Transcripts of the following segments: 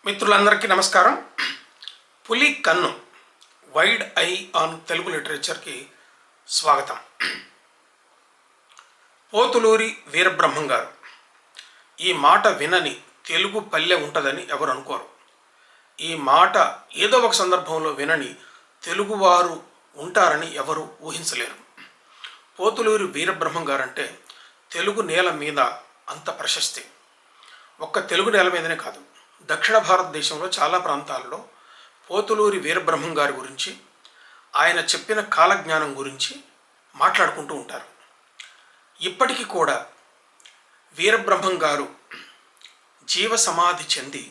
మిత్రులందరికీ నమస్కారం. పులి కన్ను వైడ్ ఐ ఆన్ తెలుగు లిటరేచర్కి స్వాగతం. పోతులూరి వీరబ్రహ్మం గారు ఈ మాట వినని తెలుగు పల్లె ఉంటుందని ఎవరు అనుకోరు. ఈ మాట ఏదో ఒక సందర్భంలో వినని తెలుగువారు ఉంటారని ఎవరు ఊహించలేరు. పోతులూరి వీరబ్రహ్మం గారు అంటే తెలుగు నేల మీద అంత ప్రశస్తి. ఒక్క తెలుగు నేల మీదనే కాదు, దక్షిణ భారతదేశంలో చాలా ప్రాంతాల్లో పోతులూరి వీరబ్రహ్మం గారి గురించి, ఆయన చెప్పిన కాలజ్ఞానం గురించి మాట్లాడుకుంటూ ఉంటారు. ఇప్పటికీ కూడా వీరబ్రహ్మం గారు జీవ సమాధి చెంది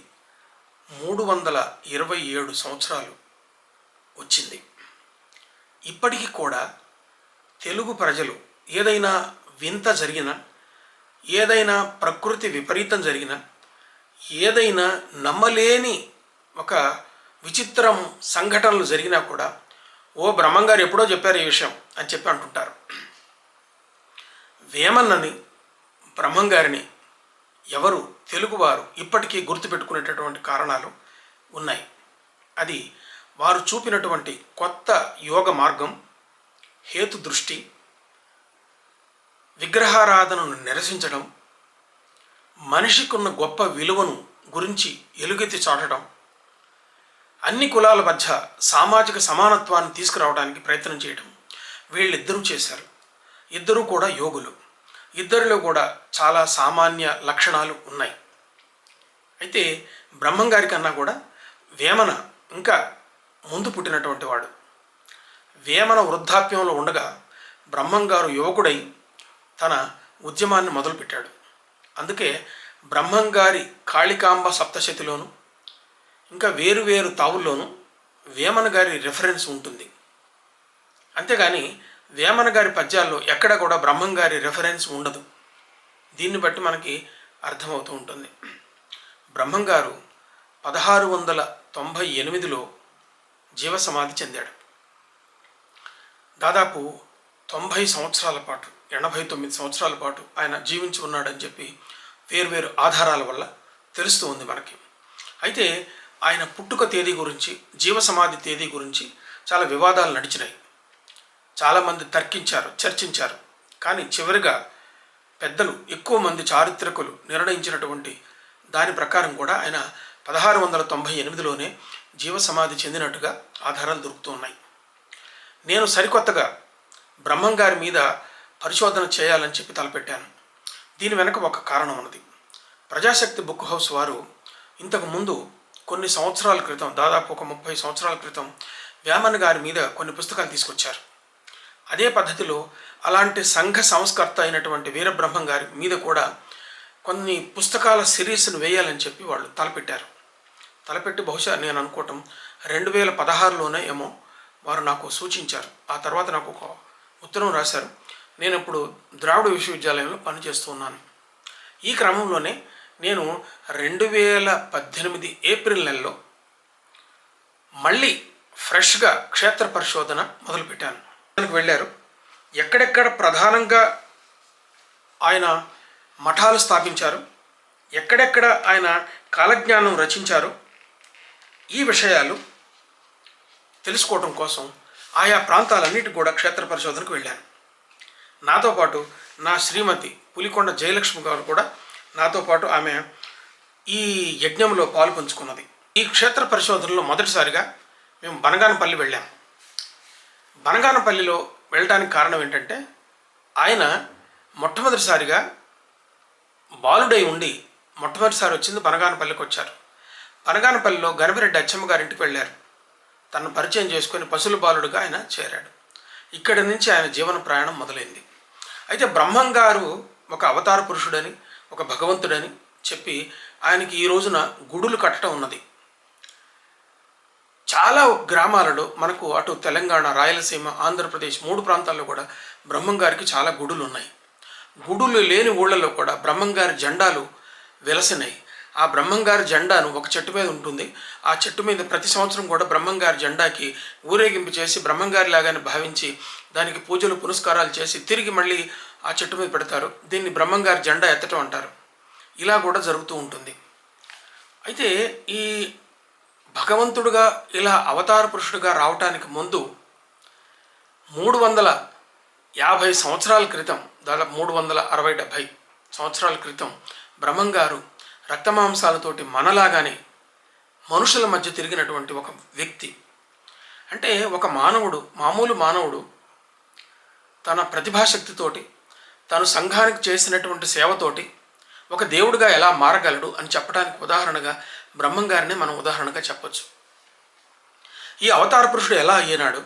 327 సంవత్సరాలు వచ్చింది. ఇప్పటికీ కూడా తెలుగు ప్రజలు ఏదైనా వింత జరిగినా, ఏదైనా ప్రకృతి విపరీతం జరిగినా, ఏదైనా నమ్మలేని ఒక విచిత్రం సంఘటనలు జరిగినా కూడా ఓ బ్రహ్మంగారు ఎప్పుడో చెప్పారు ఈ విషయం అని చెప్పి అంటుంటారు. వేమన్నని, బ్రహ్మంగారిని ఎవరు తెలుగువారు ఇప్పటికీ గుర్తుపెట్టుకునేటటువంటి కారణాలు ఉన్నాయి. అది వారు చూపినటువంటి కొత్త యోగ మార్గం, హేతు దృష్టి, విగ్రహారాధనను నిరసించడం, మనిషికున్న గొప్ప విలువను గురించి ఎలుగెత్తి చాటడం, అన్ని కులాల మధ్య సామాజిక సమానత్వాన్ని తీసుకురావడానికి ప్రయత్నం చేయడం వీళ్ళిద్దరూ చేశారు. ఇద్దరూ కూడా యోగులు. ఇద్దరిలో కూడా చాలా సామాన్య లక్షణాలు ఉన్నాయి. అయితే బ్రహ్మంగారి కన్నా కూడా వేమన ఇంకా ముందు పుట్టినటువంటి వాడు. వేమన వృద్ధాప్యంలో ఉండగా బ్రహ్మంగారు యువకుడై తన ఉద్యమాన్ని మొదలుపెట్టాడు. అందుకే బ్రహ్మంగారి కాళికాంబ సప్తశతిలోను ఇంకా వేరు తావుల్లోనూ వేమన గారి రెఫరెన్స్ ఉంటుంది. అంతేగాని వేమన గారి పద్యాల్లో ఎక్కడ కూడా బ్రహ్మంగారి రెఫరెన్స్ ఉండదు. దీన్ని బట్టి మనకి అర్థమవుతూ ఉంటుంది. బ్రహ్మంగారు 1698లో జీవ సమాధి చెందాడు. దాదాపు 90 సంవత్సరాల పాటు, 89 సంవత్సరాల పాటు ఆయన జీవించి ఉన్నాడని చెప్పి వేర్వేరు ఆధారాల వల్ల తెలుస్తూ ఉంది మనకి. అయితే ఆయన పుట్టుక తేదీ గురించి, జీవ సమాధి తేదీ గురించి చాలా వివాదాలు నడిచినాయి. చాలామంది తర్కించారు, చర్చించారు. కానీ చివరిగా పెద్దలు, ఎక్కువ మంది చారిత్రకులు నిర్ణయించినటువంటి దాని ప్రకారం కూడా ఆయన 1698లోనే జీవ సమాధి చెందినట్టుగా ఆధారాలు దొరుకుతూ ఉన్నాయి. నేను సరికొత్తగా బ్రహ్మంగారి మీద పరిశోధన చేయాలని చెప్పి తలపెట్టాను. దీని వెనక ఒక కారణం ఉన్నది. ప్రజాశక్తి బుక్ హౌస్ వారు ఇంతకు ముందు కొన్ని సంవత్సరాల క్రితం, దాదాపు ఒక 30 సంవత్సరాల క్రితం వేమన గారి మీద కొన్ని పుస్తకాలు తీసుకొచ్చారు. అదే పద్ధతిలో అలాంటి సంఘ సంస్కర్త అయినటువంటి వీరబ్రహ్మం గారి మీద కూడా కొన్ని పుస్తకాల సిరీస్ను వేయాలని చెప్పి వాళ్ళు తలపెట్టి బహుశా నేను అనుకోవటం 2016లోనే ఏమో వారు నాకు సూచించారు. ఆ తర్వాత నాకు ఒక ఉత్తరం రాశారు. నేను ఇప్పుడు ద్రావిడ విశ్వవిద్యాలయంలో పనిచేస్తూ ఉన్నాను. ఈ క్రమంలోనే నేను 2018 ఏప్రిల్ నెలలో మళ్ళీ ఫ్రెష్గా క్షేత్ర పరిశోధన మొదలుపెట్టాను. దానికి వెళ్ళారు. ఎక్కడెక్కడ ప్రధానంగా ఆయన మఠాలు స్థాపించారు, ఎక్కడెక్కడ ఆయన కాలజ్ఞానం రచించారు, ఈ విషయాలు తెలుసుకోవడం కోసం ఆయా ప్రాంతాలన్నిటి కూడా క్షేత్ర పరిశోధనకు వెళ్ళాను. నాతో పాటు నా శ్రీమతి పులికొండ జయలక్ష్మి గారు కూడా నాతో పాటు ఆమె ఈ యజ్ఞంలో పాలు పంచుకున్నది. ఈ క్షేత్ర పరిశోధనలో మొదటిసారిగా మేము బనగానపల్లి వెళ్ళాము. బనగానపల్లిలో వెళ్ళడానికి కారణం ఏంటంటే ఆయన మొట్టమొదటిసారిగా బాలుడై ఉండి మొట్టమొదటిసారి వచ్చింది బనగానపల్లికి వచ్చారు. బనగానపల్లిలో గణపిరెడ్డి అచ్చమ్మ గారింటికి వెళ్ళారు. తను పరిచయం చేసుకొని పసులు బాలుడుగా ఆయన చేరాడు. ఇక్కడి నుంచి ఆయన జీవన ప్రయాణం మొదలైంది. అయితే బ్రహ్మం గారు ఒక అవతార పురుషుడని, ఒక భగవంతుడని చెప్పి ఆయనకి ఈ రోజున గుడులు కట్టడం ఉన్నది. చాలా గ్రామాలలో మనకు అటు తెలంగాణ, రాయలసీమ, ఆంధ్రప్రదేశ్ 3 ప్రాంతాల్లో కూడా బ్రహ్మం గారికి చాలా గుడులు ఉన్నాయి. గుడులు లేని ఊళ్ళలో కూడా బ్రహ్మంగారి జెండాలు వెలసినాయి. ఆ బ్రహ్మంగారి జెండాను ఒక చెట్టు మీద ఉంటుంది. ఆ చెట్టు మీద ప్రతి సంవత్సరం కూడా బ్రహ్మంగారి జెండాకి ఊరేగింపు చేసి బ్రహ్మంగారి లాగానే భావించి దానికి పూజలు పునస్కారాలు చేసి తిరిగి మళ్ళీ ఆ చెట్టు మీద పెడతారు. దీన్ని బ్రహ్మంగారి జెండా ఎత్తటం అంటారు. ఇలా కూడా జరుగుతూ ఉంటుంది. అయితే ఈ భగవంతుడుగా ఇలా అవతార పురుషుడిగా రావటానికి ముందు 350 సంవత్సరాల క్రితం, దాదాపు 360-70 సంవత్సరాల క్రితం బ్రహ్మంగారు రక్తమాంసాలతోటి మనలాగానే మనుషుల మధ్య తిరిగినటువంటి ఒక వ్యక్తి. అంటే ఒక మానవుడు, మామూలు మానవుడు తన ప్రతిభాశక్తితోటి, తను సంఘానికి చేసినటువంటి సేవతోటి ఒక దేవుడిగా ఎలా మారగలడు అని చెప్పడానికి ఉదాహరణగా బ్రహ్మంగారిని మనం ఉదాహరణగా చెప్పొచ్చు. ఈ అవతార పురుషుడు ఎలా అయ్యాడు,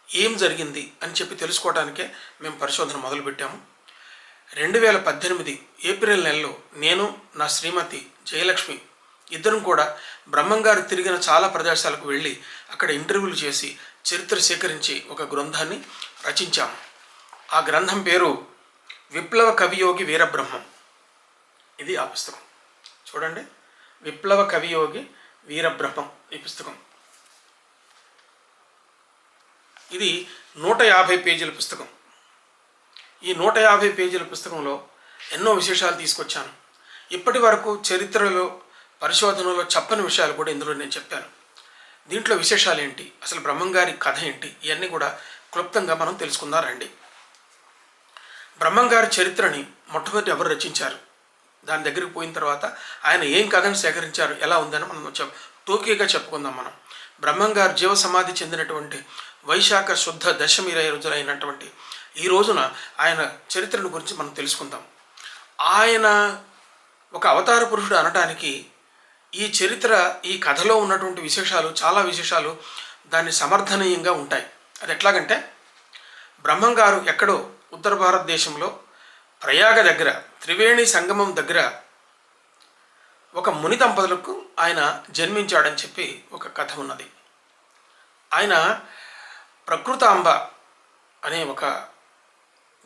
ఏం జరిగింది అని చెప్పి తెలుసుకోవడానికే మేము పరిశోధన మొదలుపెట్టాము. 2018 ఏప్రిల్ నెలలో నేను, నా శ్రీమతి జయలక్ష్మి ఇద్దరం కూడా బ్రహ్మంగారు తిరిగిన చాలా ప్రదేశాలకు వెళ్ళి అక్కడ ఇంటర్వ్యూలు చేసి చరిత్ర సేకరించి ఒక గ్రంథాన్ని రచించాము. ఆ గ్రంథం పేరు విప్లవ కవియోగి వీరబ్రహ్మం. ఇది ఆ పుస్తకం. చూడండి, విప్లవ కవియోగి వీరబ్రహ్మం ఈ పుస్తకం. ఇది 150 పేజీల పుస్తకం. ఈ 150 పేజీల పుస్తకంలో ఎన్నో విశేషాలు తీసుకొచ్చాను. ఇప్పటి వరకు చరిత్రలో, పరిశోధనలో చెప్పని విషయాలు కూడా ఇందులో నేను చెప్పాను. దీంట్లో విశేషాలు ఏంటి, అసలు బ్రహ్మంగారి కథ ఏంటి, ఇవన్నీ కూడా క్లుప్తంగా మనం తెలుసుకుందాం రండి. బ్రహ్మంగారి చరిత్రని మొట్టమొదటి ఎవరు రచించారు, దాని దగ్గరికి పోయిన తర్వాత ఆయన ఏం కథను సేకరించారు, ఎలా ఉందని మనం టోకీగా చెప్పుకుందాం. మనం బ్రహ్మంగారు జీవ సమాధి చెందినటువంటి వైశాఖ శుద్ధ దశమి రోజులైనటువంటి ఈ రోజున ఆయన చరిత్రను గురించి మనం తెలుసుకుందాం. ఆయన ఒక అవతార పురుషుడు అనటానికి ఈ చరిత్ర, ఈ కథలో ఉన్నటువంటి విశేషాలు, చాలా విశేషాలు దాన్ని సమర్థనీయంగా ఉంటాయి. అది ఎట్లాగంటే, బ్రహ్మంగారు ఎక్కడో ఉత్తర భారతదేశంలో ప్రయాగ దగ్గర, త్రివేణి సంగమం దగ్గర ఒక ముని దంపతులకు ఆయన జన్మించాడని చెప్పి ఒక కథ ఉన్నది. ఆయన ప్రకృతాంబ అనే ఒక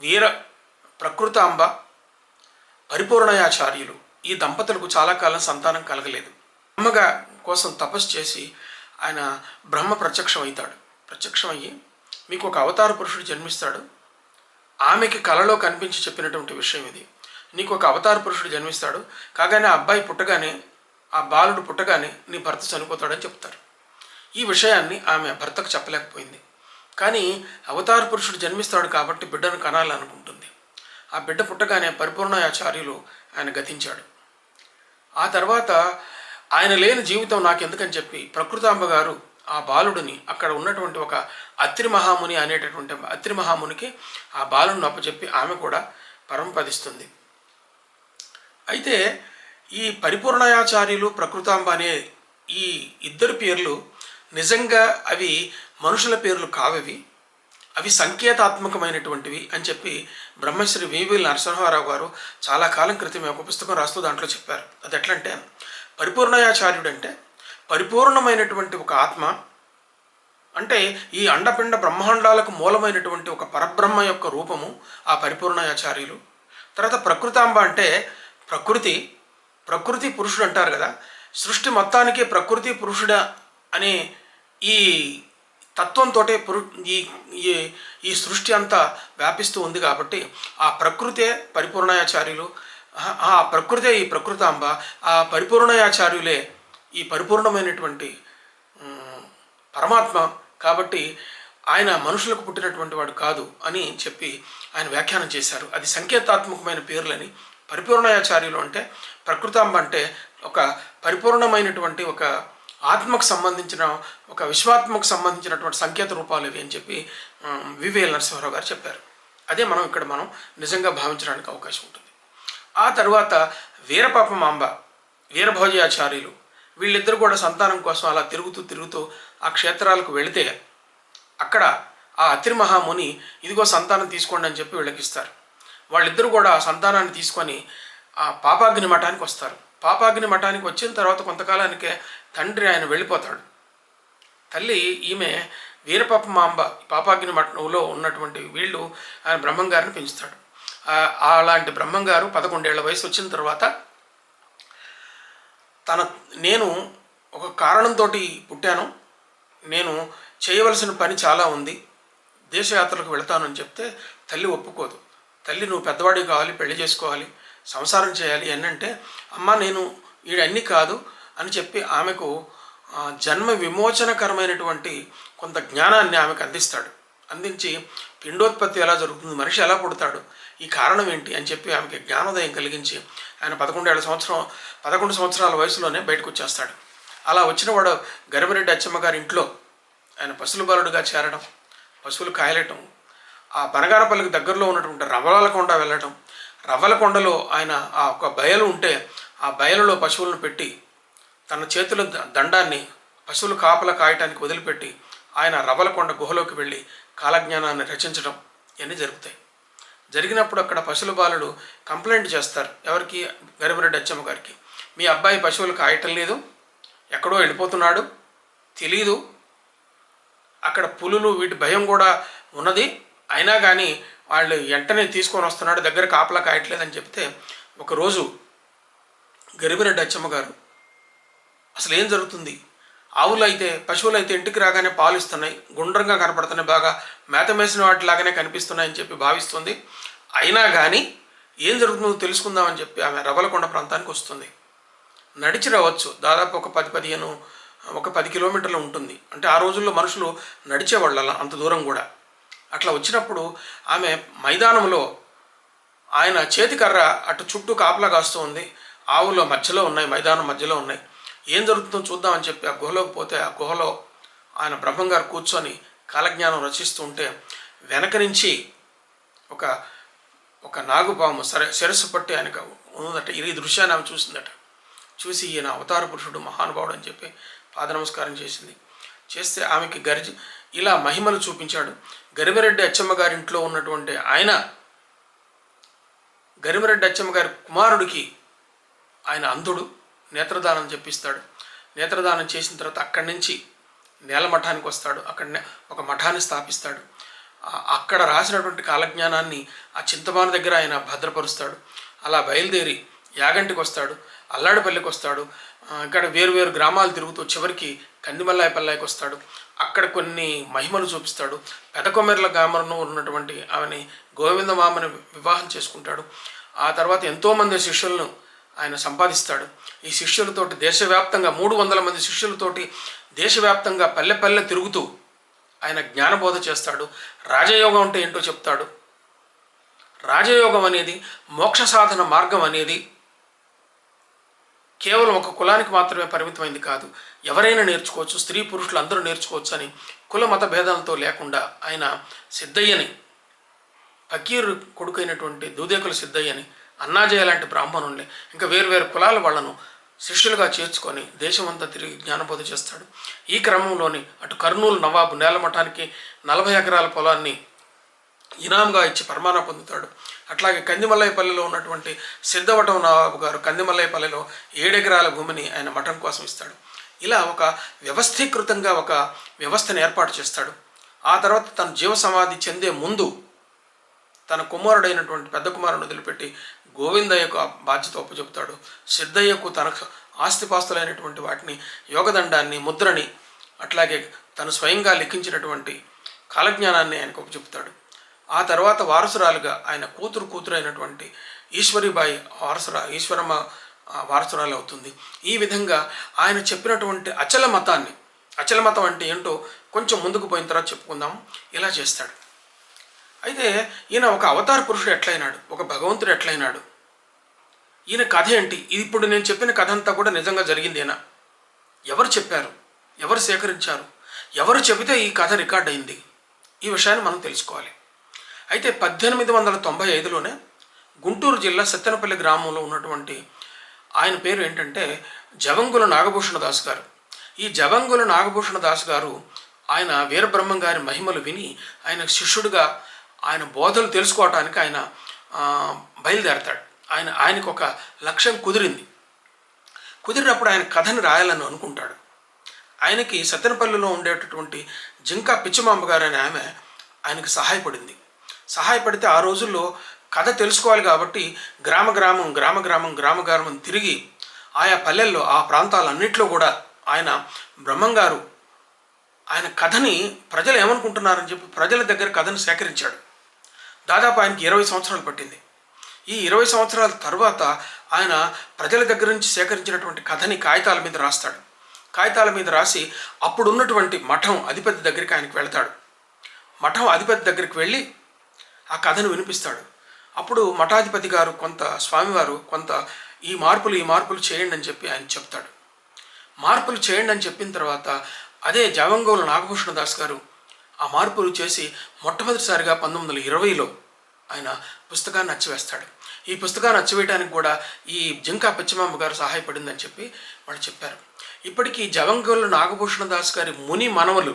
వీర ప్రకృతాంబ పరిపూర్ణయాచార్యులు, ఈ దంపతులకు చాలా కాలం సంతానం కలగలేదు. బ్రహ్మగా కోసం తపస్సు చేసి ఆయన బ్రహ్మ ప్రత్యక్షమయ్యి మీకు ఒక అవతార పురుషుడు జన్మిస్తాడు, ఆమెకి కలలో కనిపించి చెప్పినటువంటి విషయం ఇది. నీకు ఒక అవతార పురుషుడు జన్మిస్తాడు, కాగానే ఆ అబ్బాయి పుట్టగానే, ఆ బాలుడు పుట్టగానే నీ భర్త చనిపోతాడని చెప్తారు. ఈ విషయాన్ని ఆమె భర్తకు చెప్పలేకపోయింది. కానీ అవతార పురుషుడు జన్మిస్తాడు కాబట్టి బిడ్డను కనాలనుకుంటుంది. ఆ బిడ్డ పుట్టగానే పరిపూర్ణాచార్యులు ఆయన గతించాడు. ఆ తర్వాత ఆయన లేని జీవితం నాకెందుకని చెప్పి ప్రకృతాంబ గారు ఆ బాలుడిని అక్కడ ఉన్నటువంటి ఒక అత్రి మహాముని అనేటటువంటి అత్రి మహామునికి ఆ బాలుడిని అప్పచెప్పి ఆమె కూడా పరమపదిస్తుంది. అయితే ఈ పరిపూర్ణయాచార్యులు, ప్రకృతాంబ అనే ఈ ఇద్దరు పేర్లు నిజంగా అవి మనుషుల పేర్లు కావవి, అవి సంకేతాత్మకమైనటువంటివి అని చెప్పి బ్రహ్మశ్రీ వివి నరసింహారావు గారు చాలా కాలం క్రితం ఒక పుస్తకం రాస్తూ దాంట్లో చెప్పారు. అది ఎట్లంటే, పరిపూర్ణయాచార్యుడు అంటే పరిపూర్ణమైనటువంటి ఒక ఆత్మ, అంటే ఈ అండపిండ బ్రహ్మాండాలకు మూలమైనటువంటి ఒక పరబ్రహ్మ యొక్క రూపము ఆ పరిపూర్ణయాచార్యులు. తర్వాత ప్రకృతాంబ అంటే ప్రకృతి పురుషుడు అంటారు కదా, సృష్టి మొత్తానికి ప్రకృతి పురుషుడ అనే ఈ తత్వంతో ఈ సృష్టి అంతా వ్యాపిస్తూ ఉంది కాబట్టి ఆ ప్రకృతే పరిపూర్ణయాచార్యులు, ఆ ప్రకృతే ఈ ప్రకృతాంబ, ఆ పరిపూర్ణయాచార్యులే ఈ పరిపూర్ణమైనటువంటి పరమాత్మ. కాబట్టి ఆయన మనుషులకు పుట్టినటువంటి వాడు కాదు అని చెప్పి ఆయన వ్యాఖ్యానం చేశారు. అది సంకేతాత్మకమైన పేర్లని. పరిపూర్ణయాచార్యులు అంటే, ప్రకృతాంబ అంటే ఒక పరిపూర్ణమైనటువంటి ఒక ఆత్మకు సంబంధించిన, ఒక విశ్వాత్మకు సంబంధించినటువంటి సంకేత రూపాలు ఇవి అని చెప్పి వివిఎల్ నరసింహారావు గారు చెప్పారు. అదే మనం నిజంగా భావించడానికి అవకాశం ఉంటుంది. ఆ తర్వాత వీరపాపమాంబ, వీరభోజయాచార్యులు, వీళ్ళిద్దరూ కూడా సంతానం కోసం అలా తిరుగుతూ ఆ క్షేత్రాలకు వెళితే అక్కడ ఆ అత్రి మహాముని ఇదిగో సంతానం తీసుకోండి అని చెప్పి వీళ్ళకి ఇస్తారు. వాళ్ళిద్దరూ కూడా ఆ సంతానాన్ని తీసుకొని ఆ పాపాగ్ని మఠానికి వస్తారు. పాపాగ్ని మఠానికి వచ్చిన తర్వాత కొంతకాలానికే తండ్రి ఆయన వెళ్ళిపోతాడు. తల్లి ఈమె వీరపాపమాంబ పాపాగ్ని మఠంలో ఉన్నటువంటి వీళ్ళు ఆయన బ్రహ్మంగారిని పెంచుతాడు. అలాంటి బ్రహ్మంగారు 11 ఏళ్ల వయసు వచ్చిన తర్వాత నేను ఒక కారణంతో పుట్టాను, నేను చేయవలసిన పని చాలా ఉంది, దేశయాత్రలకు వెళతాను అని చెప్తే తల్లి ఒప్పుకోదు. తల్లి నువ్వు పెద్దవాడివి కావాలి, పెళ్లి చేసుకోవాలి, సంసారం చేయాలి అని అంటే, అమ్మ నేను వీడన్నీ కాదు, అని చెప్పి ఆమెకు జన్మ విమోచనకరమైనటువంటి కొంత జ్ఞానాన్ని ఆమెకు అందిస్తాడు. అందించి పిండోత్పత్తి ఎలా జరుగుతుంది, మనిషి ఎలా పుడతాడు, ఈ కారణం ఏంటి అని చెప్పి ఆమెకి జ్ఞానోదయం కలిగించి ఆయన 11 సంవత్సరాల వయసులోనే బయటకు వచ్చేస్తాడు. అలా వచ్చిన వాడు గరిమిరెడ్డి అచ్చమ్మ గారి ఇంట్లో ఆయన పశువుల బాలుడుగా చేరడం, పశువులు కాయలటం, ఆ బనగానపల్లికి దగ్గరలో ఉన్నటువంటి రవ్వలకొండ వెళ్ళటం, రవ్వలకొండలో ఆయన ఆ ఒక బయలు ఉంటే ఆ బయలులో పశువులను పెట్టి తన చేతుల దండాన్ని పశువులు కాపలా కాయటానికి వదిలిపెట్టి ఆయన రవ్వలకొండ గుహలోకి వెళ్ళి కాలజ్ఞానాన్ని రచించడం ఇవన్నీ జరుగుతాయి. జరిగినప్పుడు అక్కడ పశువుల బాలుడు కంప్లైంట్ చేస్తారు. ఎవరికి? గరిమిరెడ్డి అచ్చమ్మ గారికి. మీ అబ్బాయి పశువులు కాయటం లేదు, ఎక్కడో వెళ్ళిపోతున్నాడు, తెలీదు, అక్కడ పులులు వీటి భయం కూడా ఉన్నది, అయినా కానీ వాళ్ళు వెంటనే తీసుకొని వస్తున్నాడు, దగ్గర కాపలా కాయట్లేదని చెప్తే ఒకరోజు గరిమిరెడ్డి అచ్చమ్మ గారు అసలు ఏం జరుగుతుంది, ఆవులు అయితే పశువులు అయితే ఇంటికి రాగానే పాలు ఇస్తున్నాయి, గుండ్రంగా కనపడుతున్నాయి, బాగా మేత మేసిన వాటిలాగానే కనిపిస్తున్నాయని చెప్పి భావిస్తుంది, అయినా కానీ ఏం జరుగుతుందో తెలుసుకుందామని చెప్పి ఆమె రవ్వలకొండ ప్రాంతానికి వస్తుంది. నడిచి రావచ్చు, దాదాపు ఒక 10 కిలోమీటర్లు ఉంటుంది. అంటే ఆ రోజుల్లో మనుషులు నడిచేవాళ్ళు అలా అంత దూరం కూడా. అట్లా వచ్చినప్పుడు ఆమె మైదానంలో ఆయన చేతికర్ర అటు చుట్టూ కాపలా కాస్తూ ఉంది, ఆవుల మధ్యలో ఉన్నాయి, మైదానం మధ్యలో ఉన్నాయి. ఏం జరుగుతుందో చూద్దామని చెప్పి ఆ గుహలోకి పోతే ఆ గుహలో ఆయన బ్రహ్మంగారు కూర్చొని కాలజ్ఞానం రచిస్తూ ఉంటే వెనక నుంచి ఒక నాగుపాము శిరస్సు పట్టి ఆయనకు ఉందట. ఈ దృశ్యాన్ని ఆమె చూసిందట. చూసి ఈయన అవతార పురుషుడు, మహానుభావుడు అని చెప్పి పాద నమస్కారం చేసింది. చేస్తే ఆమెకి ఇలా మహిమలు చూపించాడు. గరిమిరెడ్డి అచ్చమ్మ గారి ఇంట్లో ఉన్నటువంటి ఆయన గరిమిరెడ్డి అచ్చమ్మ గారి కుమారుడికి ఆయన అంధుడు, నేత్రదానం చెప్పిస్తాడు. నేత్రదానం చేసిన తర్వాత అక్కడి నుంచి నేలమఠానికి వస్తాడు. అక్కడ ఒక మఠాన్ని స్థాపిస్తాడు. అక్కడ రాసినటువంటి కాలజ్ఞానాన్ని ఆ చింతమాన దగ్గర ఆయన భద్రపరుస్తాడు. అలా బయలుదేరి యాగంటికి వస్తాడు, అల్లాడిపల్లికి వస్తాడు, ఇక్కడ వేరు గ్రామాలు తిరుగుతూ చివరికి కందిమల్లాయపల్లాయికి వస్తాడు. అక్కడ కొన్ని మహిమలు చూపిస్తాడు. పెదకొమ్మెర్ల గ్రామంలో ఉన్నటువంటి ఆమెని గోవిందమామని వివాహం చేసుకుంటాడు. ఆ తర్వాత ఎంతోమంది శిష్యులను ఆయన సంపాదిస్తాడు. ఈ శిష్యులతోటి దేశవ్యాప్తంగా 300 మంది శిష్యులతోటి దేశవ్యాప్తంగా పల్లె తిరుగుతూ ఆయన జ్ఞానబోధ చేస్తాడు. రాజయోగం అంటే ఏంటో చెప్తాడు. రాజయోగం అనేది మోక్ష సాధన మార్గం అనేది కేవలం ఒక కులానికి మాత్రమే పరిమితమైంది కాదు, ఎవరైనా నేర్చుకోవచ్చు, స్త్రీ పురుషులు అందరూ నేర్చుకోవచ్చు అని కుల మత భేదాలతో లేకుండా ఆయన సిద్ధయ్యని, ఫకీర్ కొడుకైనటువంటి దూదేకుల సిద్ధయ్యని, అన్నాజయ్య లాంటి బ్రాహ్మణుల్ని, ఇంకా వేరు కులాల వాళ్లను శిష్యులుగా చేర్చుకొని దేశమంతా తిరిగి జ్ఞానబోధ చేస్తాడు. ఈ క్రమంలోని అటు కర్నూలు నవాబు నేలమఠానికి 40 ఎకరాల పొలాన్ని ఇనాంగా ఇచ్చి పరమాన పొందుతాడు. అట్లాగే కందిమల్లయ్యపల్లిలో ఉన్నటువంటి సిద్ధవటం నవాబు గారు కందిమల్లయ్యపల్లిలో 7 ఎకరాల భూమిని ఆయన మఠం కోసం ఇస్తాడు. ఇలా ఒక వ్యవస్థీకృతంగా ఒక వ్యవస్థను ఏర్పాటు చేస్తాడు. ఆ తర్వాత తన జీవ సమాధి చెందే ముందు తన కుమారుడైనటువంటి పెద్ద కుమారుని వదిలిపెట్టి గోవిందయ్యకు ఆ బాధ్యత ఒప్పచెప్తాడు. సిద్ధయ్యకు తనకు ఆస్తిపాస్తులైనటువంటి వాటిని, యోగదండాన్ని, ముద్రని, అట్లాగే తను స్వయంగా లిఖించినటువంటి కాలజ్ఞానాన్ని ఆయనకు ఒప్పచెప్తాడు. ఆ తర్వాత వారసురాలుగా ఆయన కూతురు అయినటువంటి ఈశ్వరీబాయి ఈశ్వరమ్మ వారసురాలు అవుతుంది. ఈ విధంగా ఆయన చెప్పినటువంటి అచల మతం అంటే ఏంటో కొంచెం ముందుకు పోయిన తర్వాత చెప్పుకుందాం. ఇలా చేస్తాడు. అయితే ఈయన ఒక అవతార పురుషుడు ఎట్లయినాడు, ఒక భగవంతుడు ఎట్లయినాడు, ఈయన కథ ఏంటి, ఇప్పుడు నేను చెప్పిన కథ అంతా కూడా నిజంగా జరిగిందేనా, ఎవరు చెప్పారు, ఎవరు సేకరించారు, ఎవరు చెబితే ఈ కథ రికార్డ్ అయింది, ఈ విషయాన్ని మనం తెలుసుకోవాలి. అయితే 1895లోనే గుంటూరు జిల్లా సత్తెనపల్లి గ్రామంలో ఉన్నటువంటి ఆయన పేరు ఏంటంటే జవంగుల నాగభూషణ దాస్ గారు. ఈ జవంగుల నాగభూషణ దాస్ గారు ఆయన వీరబ్రహ్మం గారి మహిమలు విని ఆయన శిష్యుడిగా ఆయన బోధలు తెలుసుకోవటానికి ఆయన బయలుదేరతాడు. ఆయనకు ఒక లక్ష్యం కుదిరినప్పుడు ఆయన కథని రాయాలని అనుకుంటాడు. ఆయనకి సత్తెనపల్లిలో ఉండేటటువంటి జింకా పిచ్చిమాంబ గారు అనే ఆమె ఆయనకు సహాయపడితే ఆ రోజుల్లో కథ తెలుసుకోవాలి కాబట్టి గ్రామం తిరిగి ఆయా పల్లెల్లో ఆ ప్రాంతాలన్నింటిలో కూడా ఆయన బ్రహ్మంగారు ఆయన కథని ప్రజలు ఏమనుకుంటున్నారని చెప్పి ప్రజల దగ్గర కథను సేకరించాడు. దాదాపు ఆయనకి 20 సంవత్సరాలు పట్టింది. ఈ 20 సంవత్సరాల తర్వాత ఆయన ప్రజల దగ్గర నుంచి సేకరించినటువంటి కథని కాగితాల మీద రాస్తాడు. కాగితాల మీద రాసి అప్పుడున్నటువంటి మఠం అధిపతి దగ్గరికి ఆయనకి వెళ్తాడు. మఠం అధిపతి దగ్గరికి వెళ్ళి ఆ కథను వినిపిస్తాడు. అప్పుడు మఠాధిపతి గారు స్వామివారు ఈ మార్పులు చేయండి అని చెప్పి ఆయన చెప్తాడు. మార్పులు చేయండి అని చెప్పిన తర్వాత అదే జవంగోలు నాగభూషణ దాస్ గారు ఆ మార్పులు చేసి మొట్టమొదటిసారిగా 1920లో ఆయన పుస్తకాన్ని అచ్చివేస్తాడు. ఈ పుస్తకాన్ని అచ్చివేయడానికి కూడా ఈ జింకా పిచ్చమాంబ గారు సహాయపడిందని చెప్పి వాళ్ళు చెప్పారు. ఇప్పటికీ జవంగోలు నాగభూషణ దాస్ గారి ముని మనవలు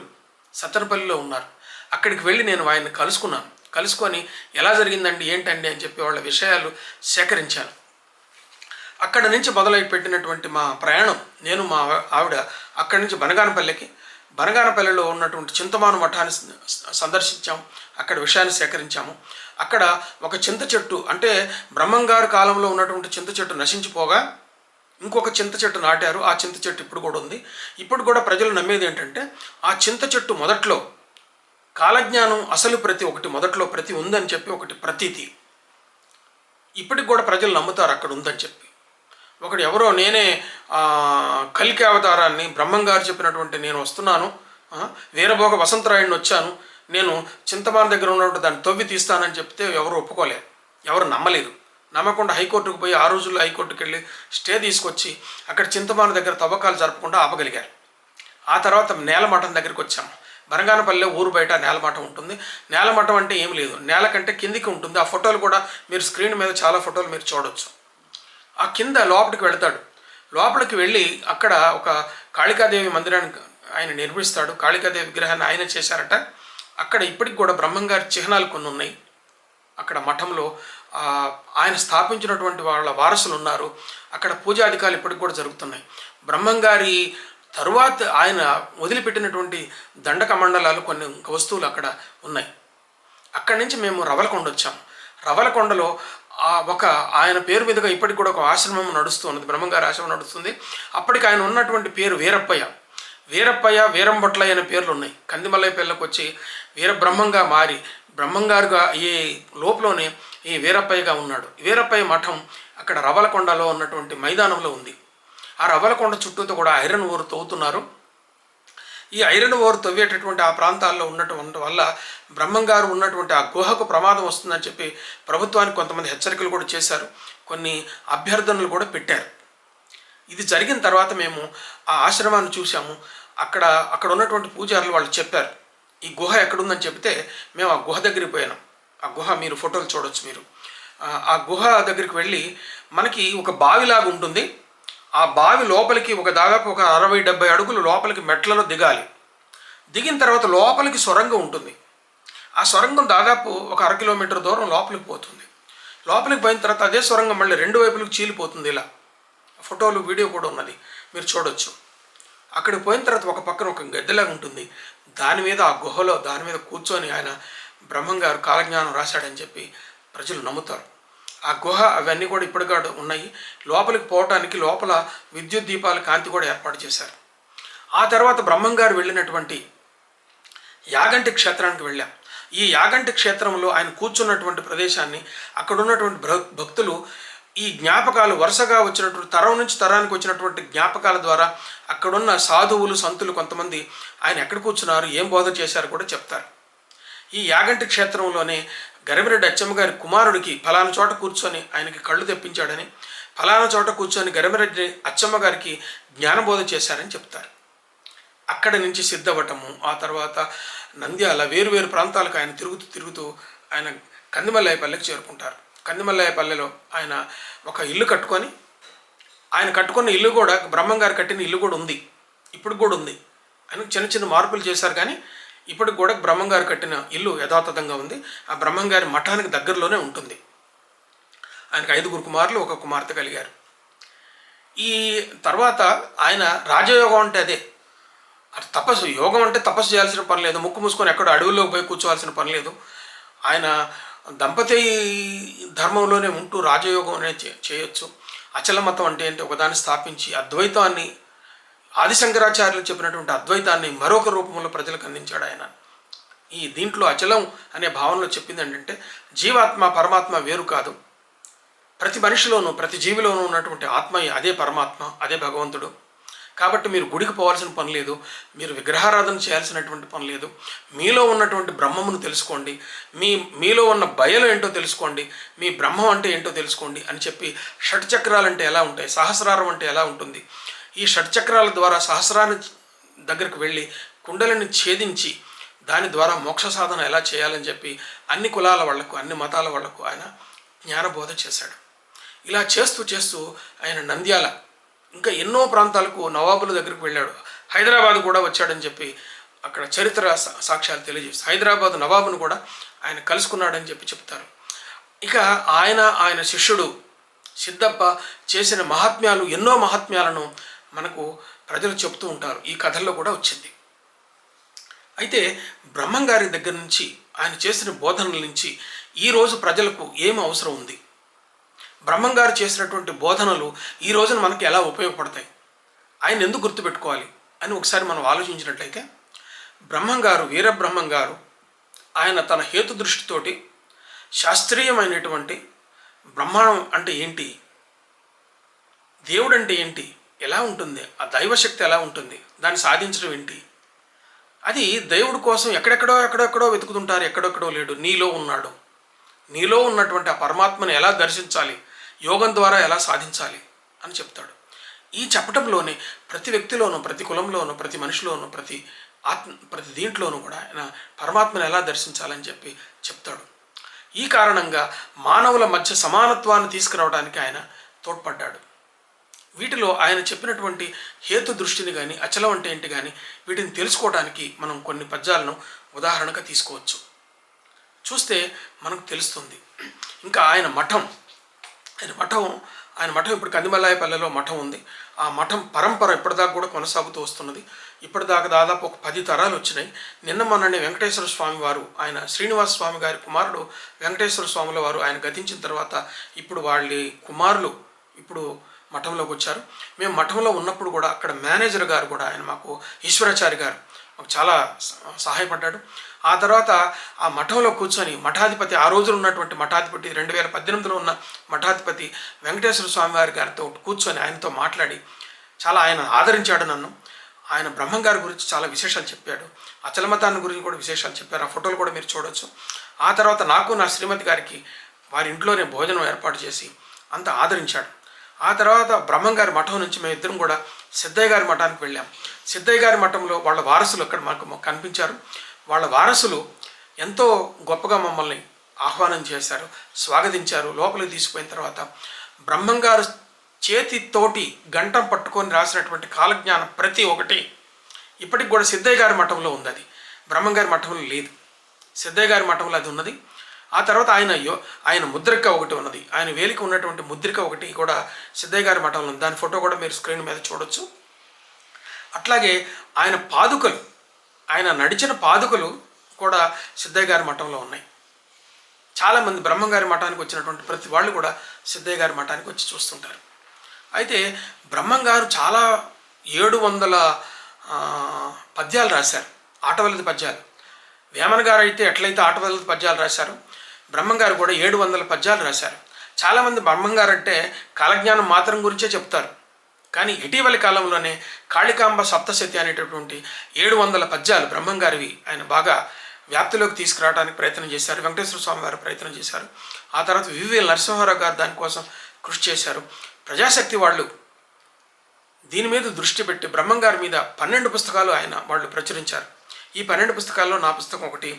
సత్తెనపల్లిలో ఉన్నారు. అక్కడికి వెళ్ళి నేను ఆయన్ని కలుసుకొని ఎలా జరిగిందండి ఏంటండి అని చెప్పి వాళ్ళ విషయాలు సేకరించాను. అక్కడ నుంచి మొదలై పెట్టినటువంటి మా ప్రయాణం, నేను మా ఆవిడ అక్కడి నుంచి బనగానపల్లిలో ఉన్నటువంటి చింతమాను మఠాన్ని సందర్శించాము. అక్కడ విషయాన్ని సేకరించాము. అక్కడ ఒక చింత చెట్టు, అంటే బ్రహ్మంగారు కాలంలో ఉన్నటువంటి చింత చెట్టు నశించిపోగా ఇంకొక చింత చెట్టు నాటారు. ఆ చింత చెట్టు ఇప్పుడు కూడా ఉంది. ఇప్పుడు కూడా ప్రజలు నమ్మేది ఏంటంటే ఆ చింత చెట్టు మొదట్లో కాలజ్ఞానం అసలు మొదట్లో ప్రతి ఉందని చెప్పి ఒకటి ప్రతీతి. ఇప్పటికి కూడా ప్రజలు నమ్ముతారు అక్కడ ఉందని చెప్పి. ఒకటి ఎవరో నేనే కల్కి అవతారాన్ని బ్రహ్మంగారు చెప్పినటువంటి నేను వస్తున్నాను, వీరభోగ వసంతరాయుడిని వచ్చాను, నేను చింతమాన్ దగ్గర ఉన్నటువంటి దాన్ని తవ్వి తీస్తానని చెప్తే ఎవరు ఒప్పుకోలేరు, ఎవరు నమ్మలేదు. నమ్మకుండా హైకోర్టుకు పోయి ఆ రోజుల్లో హైకోర్టుకు వెళ్ళి స్టే తీసుకొచ్చి అక్కడ చింతమాన్ దగ్గర తవ్వకాలు జరపకుండా ఆపగలిగారు. ఆ తర్వాత నేలమఠం దగ్గరికి వచ్చాము. బనగానపల్లిలో ఊరు బయట నేలమఠం ఉంటుంది. నేలమఠం అంటే ఏం లేదు, నేల కంటే కిందికి ఉంటుంది. ఆ ఫోటోలు కూడా మీరు స్క్రీన్ మీద చాలా ఫోటోలు మీరు చూడవచ్చు. ఆ కింద లోపలికి వెళతాడు. లోపలికి వెళ్ళి అక్కడ ఒక కాళికాదేవి మందిరాన్ని ఆయన నిర్మిస్తాడు. కాళికాదేవి విగ్రహాన్ని ఆయన చేశారట. అక్కడ ఇప్పటికి కూడా బ్రహ్మంగారి చిహ్నాలు కొన్ని ఉన్నాయి. అక్కడ మఠంలో ఆయన స్థాపించినటువంటి వాళ్ళ వారసులు ఉన్నారు. అక్కడ పూజాధికాలు ఇప్పటికి కూడా జరుగుతున్నాయి. బ్రహ్మంగారి తరువాత ఆయన వదిలిపెట్టినటువంటి దండక మండలాలు కొన్ని వస్తువులు అక్కడ ఉన్నాయి. అక్కడి నుంచి మేము రవలకొండ వచ్చాము. రవలకొండలో ఆయన పేరు మీదుగా ఇప్పటికి కూడా ఒక ఆశ్రమం నడుస్తుంది, బ్రహ్మంగారి ఆశ్రమం నడుస్తుంది. అప్పటికి ఆయన ఉన్నటువంటి పేరు వీరప్పయ్య, వీరంబొట్లయ్య అనే పేర్లు ఉన్నాయి. కందిమల్లయ్య పిల్లలకు వచ్చి వీరబ్రహ్మంగా మారి బ్రహ్మంగారుగా ఈ లోపలనే ఈ వీరప్పయ్యగా ఉన్నాడు. వీరప్పయ్య మఠం అక్కడ రవలకొండలో ఉన్నటువంటి మైదానంలో ఉంది. ఆ రవలకొండ చుట్టూతో కూడా ఐరన్ ఓర్ తవ్వుతున్నారు. ఈ ఐరన్ ఓర్ తవ్వేటటువంటి ఆ ప్రాంతాల్లో ఉన్నటువంటి వల్ల బ్రహ్మంగారు ఉన్నటువంటి ఆ గుహకు ప్రమాదం వస్తుందని చెప్పి ప్రభుత్వానికి కొంతమంది హెచ్చరికలు కూడా చేశారు. కొన్ని అభ్యర్థనలు కూడా పెట్టారు. ఇది జరిగిన తర్వాత మేము ఆ ఆశ్రమాన్ని చూసాము. అక్కడ ఉన్నటువంటి పూజారులు వాళ్ళు చెప్పారు ఈ గుహ ఎక్కడుందని చెప్తే మేము ఆ గుహ దగ్గరికి పోయినాం. ఆ గుహ మీరు ఫోటోలు చూడవచ్చు. మీరు ఆ గుహ దగ్గరికి వెళ్ళి మనకి ఒక బావిలాగా ఉంటుంది. ఆ బావి లోపలికి దాదాపు ఒక 60-70 అడుగులు లోపలికి మెట్లలో దిగాలి. దిగిన తర్వాత లోపలికి సొరంగం ఉంటుంది. ఆ సొరంగం దాదాపు ఒక 1/2 కిలోమీటర్ దూరం లోపలికి పోతుంది. లోపలికి పోయిన తర్వాత అదే సొరంగం మళ్ళీ 2 వైపులకు చీలిపోతుంది. ఇలా ఫోటోలు వీడియో కూడా ఉన్నది, మీరు చూడొచ్చు. అక్కడికి పోయిన తర్వాత ఒక పక్కన ఒక గద్దెలాగా ఉంటుంది. దాని మీద ఆ గుహలో దాని మీద కూర్చొని ఆయన బ్రహ్మంగారు కాలజ్ఞానం రాశాడని చెప్పి ప్రజలు నమ్ముతారు. ఆ గుహ అవన్నీ కూడా ఇప్పటిగా ఉన్నాయి. లోపలికి పోవటానికి లోపల విద్యుత్ దీపాల కాంతి కూడా ఏర్పాటు చేశారు. ఆ తర్వాత బ్రహ్మంగారు వెళ్ళినటువంటి యాగంటి క్షేత్రానికి వెళ్ళాం. ఈ యాగంటి క్షేత్రంలో ఆయన కూర్చున్నటువంటి ప్రదేశాన్ని అక్కడ ఉన్నటువంటి భక్తులు ఈ జ్ఞాపకాలు వరుసగా వచ్చినటువంటి తరం నుంచి తరానికి వచ్చినటువంటి జ్ఞాపకాల ద్వారా అక్కడున్న సాధువులు సంతులు కొంతమంది ఆయన ఎక్కడ కూర్చున్నారు, ఏం బోధ చేశారు కూడా చెప్తారు. ఈ యాగంటి క్షేత్రంలోనే గరిమిరెడ్డి అచ్చమ్మ గారి కుమారుడికి ఫలానా చోట కూర్చొని ఆయనకి కళ్ళు తెప్పించాడని, ఫలానా చోట కూర్చొని గరిమిరెడ్డి అచ్చమ్మ గారికి జ్ఞానబోధ చేశారని చెప్తారు. అక్కడి నుంచి సిద్ధవటము, ఆ తర్వాత నంద్యాల వేరు ప్రాంతాలకు ఆయన తిరుగుతూ ఆయన కందిమల్లయ్యపల్లెకి చేరుకుంటారు. కందిమల్లయ్యపల్లెలో ఆయన ఒక ఇల్లు కట్టుకొని, ఆయన కట్టుకున్న ఇల్లు కూడా బ్రహ్మంగారు కట్టిన ఇల్లు కూడా ఉంది, ఇప్పుడు కూడా ఉంది. ఆయన చిన్న మార్పులు చేశారు, కానీ ఇప్పటికి కూడా బ్రహ్మంగారు కట్టిన ఇల్లు యథాతథంగా ఉంది. ఆ బ్రహ్మంగారి మఠానికి దగ్గరలోనే ఉంటుంది. ఆయనకు 5 కుమారులు, 1 కుమార్తె కలిగారు. ఈ తర్వాత ఆయన రాజయోగం అంటే అదే తపస్సు. యోగం అంటే తపస్సు చేయాల్సిన పని లేదు, ముక్కు మూసుకొని ఎక్కడో అడవుల్లోకి పోయి కూర్చోవాల్సిన పని లేదు. ఆయన దంపతి ధర్మంలోనే ఉంటూ రాజయోగం అనేది చేయొచ్చు. అచల మతం అంటే ఒకదాన్ని స్థాపించి అద్వైతాన్ని, ఆదిశంకరాచార్యులు చెప్పినటువంటి అద్వైతాన్ని మరొక రూపంలో ప్రజలకు అందించాడు ఆయన. దీంట్లో అచలం అనే భావనలో చెప్పింది ఏంటంటే జీవాత్మ పరమాత్మ వేరు కాదు, ప్రతి మనిషిలోనూ ప్రతి జీవిలోనూ ఉన్నటువంటి ఆత్మ అదే పరమాత్మ, అదే భగవంతుడు. కాబట్టి మీరు గుడికి పోవాల్సిన పని లేదు, మీరు విగ్రహారాధన చేయాల్సినటువంటి పని లేదు. మీలో ఉన్నటువంటి బ్రహ్మమును తెలుసుకోండి, మీలో ఉన్న బయలు ఏంటో తెలుసుకోండి, మీ బ్రహ్మం అంటే ఏంటో తెలుసుకోండి అని చెప్పి, షట్చక్రాలు అంటే ఎలా ఉంటాయి, సహస్రారం అంటే ఎలా ఉంటుంది, ఈ షట్చక్రాల ద్వారా సహస్రాన్ని దగ్గరికి వెళ్ళి కుండలిని ఛేదించి దాని ద్వారా మోక్ష సాధన ఎలా చేయాలని చెప్పి అన్ని కులాల వాళ్లకు, అన్ని మతాల వాళ్లకు ఆయన జ్ఞానబోధ చేశాడు. ఇలా చేస్తూ చేస్తూ ఆయన నంద్యాల ఇంకా ఎన్నో ప్రాంతాలకు నవాబుల దగ్గరికి వెళ్ళాడు. హైదరాబాద్ కూడా వచ్చాడని చెప్పి అక్కడ చరిత్ర సాక్ష్యాలు తెలియజేస్తారు. హైదరాబాద్ నవాబును కూడా ఆయన కలుసుకున్నాడని చెప్పి చెప్తారు. ఇక ఆయన శిష్యుడు సిద్ధప్ప చేసిన మహాత్మ్యాలు, ఎన్నో మహాత్మ్యాలను మనకు ప్రజలు చెప్తూ ఉంటారు. ఈ కథల్లో కూడా వచ్చింది. అయితే బ్రహ్మంగారి దగ్గర నుంచి ఆయన చేసిన బోధనల నుంచి ఈరోజు ప్రజలకు ఏం అవసరం ఉంది, బ్రహ్మంగారు చేసినటువంటి బోధనలు ఈ రోజున మనకి ఎలా ఉపయోగపడతాయి, ఆయన ఎందుకు గుర్తుపెట్టుకోవాలి అని ఒకసారి మనం ఆలోచించినట్లయితే, బ్రహ్మంగారు, వీరబ్రహ్మంగారు ఆయన తన హేతు దృష్టితోటి శాస్త్రీయమైనటువంటి బ్రహ్మాండం అంటే ఏంటి, దేవుడు అంటే ఏంటి, ఎలా ఉంటుంది, ఆ దైవశక్తి ఎలా ఉంటుంది, దాన్ని సాధించడం ఏంటి, అది దేవుడి కోసం ఎక్కడెక్కడో వెతుకుతుంటారు, ఎక్కడెక్కడో లేడు, నీలో ఉన్నాడు, నీలో ఉన్నటువంటి ఆ పరమాత్మను ఎలా దర్శించాలి, యోగం ద్వారా ఎలా సాధించాలి అని చెప్తాడు. ఈ చెప్పటంలోనే ప్రతి వ్యక్తిలోనూ, ప్రతి కులంలోనూ, ప్రతి మనిషిలోనూ, ప్రతి దీంట్లోనూ కూడా ఆయన పరమాత్మను ఎలా దర్శించాలని చెప్పి చెప్తాడు. ఈ కారణంగా మానవుల మధ్య సమానత్వాన్ని తీసుకురావడానికి ఆయన తోడ్పడ్డాడు. వీటిలో ఆయన చెప్పినటువంటి హేతు దృష్టిని కానీ, అచలం అంటే ఏంటి కానీ, వీటిని తెలుసుకోవడానికి మనం కొన్ని పద్యాలను ఉదాహరణగా తీసుకోవచ్చు. చూస్తే మనకు తెలుస్తుంది. ఇంకా ఆయన మఠం ఇప్పుడు కందిమల్లాయపల్లెలో మఠం ఉంది. ఆ మఠం పరంపర ఇప్పటిదాకా కూడా కొనసాగుతూ వస్తున్నది. ఇప్పటిదాకా దాదాపు ఒక 10 తరాలు వచ్చినాయి. నిన్న మొన్ననే వెంకటేశ్వర స్వామి వారు, ఆయన శ్రీనివాస స్వామి గారి కుమారుడు వెంకటేశ్వర స్వాముల వారు ఆయన గతించిన తర్వాత ఇప్పుడు వాళ్ళ కుమారులు ఇప్పుడు మఠంలోకి వచ్చారు. మేము మఠంలో ఉన్నప్పుడు కూడా అక్కడ మేనేజర్ గారు కూడా ఆయన మాకు ఈశ్వరాచారి గారు మాకు చాలా సహాయపడ్డాడు. ఆ తర్వాత ఆ మఠంలో కూర్చొని మఠాధిపతి, ఆ రోజున ఉన్నటువంటి మఠాధిపతి, 2018లో ఉన్న మఠాధిపతి వెంకటేశ్వర స్వామి వారి గారితో కూర్చొని ఆయనతో మాట్లాడి చాలా ఆయన ఆదరించాడు నన్ను. ఆయన బ్రహ్మంగారి గురించి చాలా విశేషాలు చెప్పాడు, అచలమతాన్ని గురించి కూడా విశేషాలు చెప్పారు. ఆ ఫోటోలు కూడా మీరు చూడొచ్చు. ఆ తర్వాత నాకు, నా శ్రీమతి గారికి వారి ఇంట్లోనే భోజనం ఏర్పాటు చేసి అంత ఆదరించాడు. ఆ తర్వాత బ్రహ్మంగారి మఠం నుంచి మేము ఇద్దరం కూడా సిద్ధయ్య గారి మఠానికి వెళ్ళాం. సిద్ధయ్య గారి మఠంలో వాళ్ళ వారసులు అక్కడ మాకు కనిపించారు. వాళ్ళ వారసులు ఎంతో గొప్పగా మమ్మల్ని ఆహ్వానం చేశారు, స్వాగతించారు. లోపలికి తీసుకుపోయిన తర్వాత బ్రహ్మంగారు చేతితోటి గంటం పట్టుకొని రాసినటువంటి కాలజ్ఞానం ప్రతి ఒక్కటి ఇప్పటికి కూడా సిద్ధయ్య గారి మఠంలో ఉంది. అది బ్రహ్మంగారి మఠంలో లేదు, సిద్ధయ్య గారి మఠంలో అది ఉన్నది. ఆ తర్వాత ఆయన ముద్రిక ఒకటి ఉన్నది, ఆయన వేలికి ఉన్నటువంటి ముద్రిక ఒకటి కూడా సిద్ధయ్య గారి మఠంలో ఉంది. దాని ఫోటో కూడా మీరు స్క్రీన్ మీద చూడొచ్చు. అట్లాగే ఆయన పాదుకలు, ఆయన నడిచిన పాదుకలు కూడా సిద్ధయ్య గారి మఠంలో ఉన్నాయి. చాలామంది బ్రహ్మంగారి మఠానికి వచ్చినటువంటి ప్రతి వాళ్ళు కూడా సిద్ధయ్య గారి మఠానికి వచ్చి చూస్తుంటారు. అయితే బ్రహ్మంగారు చాలా 700 పద్యాలు రాశారు, ఆటవలది పద్యాలు. వేమన గారు అయితే ఎట్లయితే ఆటవలది పద్యాలు రాశారు, బ్రహ్మంగారు కూడా 700 పద్యాలు రాశారు. చాలామంది బ్రహ్మంగారు అంటే కాలజ్ఞానం మాత్రం గురించే చెప్తారు, కానీ ఇటీవలి కాలంలోనే కాళికాంబ సప్తశతి అనేటటువంటి 700 పద్యాలు బ్రహ్మంగారివి ఆయన బాగా వ్యాప్తిలోకి తీసుకురావడానికి ప్రయత్నం చేశారు. వెంకటేశ్వర స్వామి గారు ప్రయత్నం చేశారు. ఆ తర్వాత వివిఎల్ నరసింహారావు గారు దానికోసం కృషి చేశారు. ప్రజాశక్తి వాళ్ళు దీని మీద దృష్టి పెట్టి బ్రహ్మంగారి మీద 12 పుస్తకాలు వాళ్ళు ప్రచురించారు. ఈ 12 పుస్తకాల్లో నా పుస్తకం ఒకటి,